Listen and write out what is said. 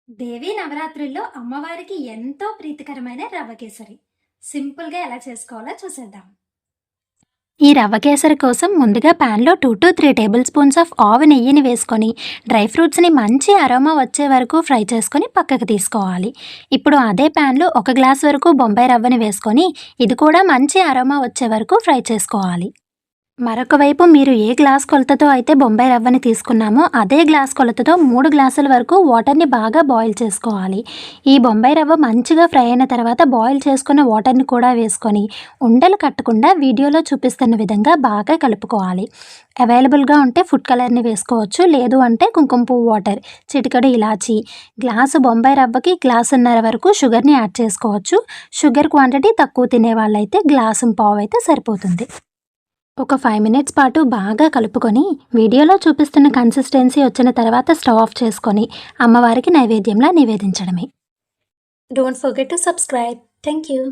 దేవీ నవరాత్రుల్లో అమ్మవారికి ఎంతో ప్రీతికరమైన రవ్వ కేసరి సింపుల్గా ఎలా చేసుకోవాలో చూసేద్దాం. ఈ రవ్వ కేసరి కోసం ముందుగా ప్యాన్లో 2 to 3 టేబుల్ స్పూన్స్ ఆఫ్ ఆవు నెయ్యిని వేసుకొని డ్రై ఫ్రూట్స్ని మంచి అరోమా వచ్చే వరకు ఫ్రై చేసుకొని పక్కకు తీసుకోవాలి. ఇప్పుడు అదే ప్యాన్లో 1 గ్లాస్ వరకు బొంబాయి రవ్వని వేసుకొని ఇది కూడా మంచి అరోమా వచ్చే వరకు ఫ్రై చేసుకోవాలి. మరొక వైపు మీరు ఏ గ్లాస్ కొలతతో అయితే బొంబాయి రవ్వని తీసుకున్నామో అదే గ్లాస్ కొలతతో 3 గ్లాసుల వరకు వాటర్ని బాగా బాయిల్ చేసుకోవాలి. ఈ బొంబాయి రవ్వ మంచిగా ఫ్రై అయిన తర్వాత బాయిల్ చేసుకున్న వాటర్ని కూడా వేసుకొని ఉండలు కట్టకుండా వీడియోలో చూపిస్తున్న విధంగా బాగా కలుపుకోవాలి. అవైలబుల్గా ఉంటే ఫుడ్ కలర్ని వేసుకోవచ్చు, లేదు అంటే కుంకుమ పువ్వు వాటర్, చిటికెడు ఇలాచి, గ్లాసు బొంబాయి రవ్వకి గ్లాసున్నర వరకు షుగర్ని యాడ్ చేసుకోవచ్చు. షుగర్ క్వాంటిటీ తక్కువ తినే వాళ్ళైతే గ్లాసు పావు అయితే సరిపోతుంది. ఒక 5 మినిట్స్ పాటు బాగా కలుపుకొని వీడియోలో చూపిస్తున్న కన్సిస్టెన్సీ వచ్చిన తర్వాత స్టవ్ ఆఫ్ చేసుకొని అమ్మవారికి నైవేద్యంలా నివేదించడమే. Don't forget to subscribe. Thank you.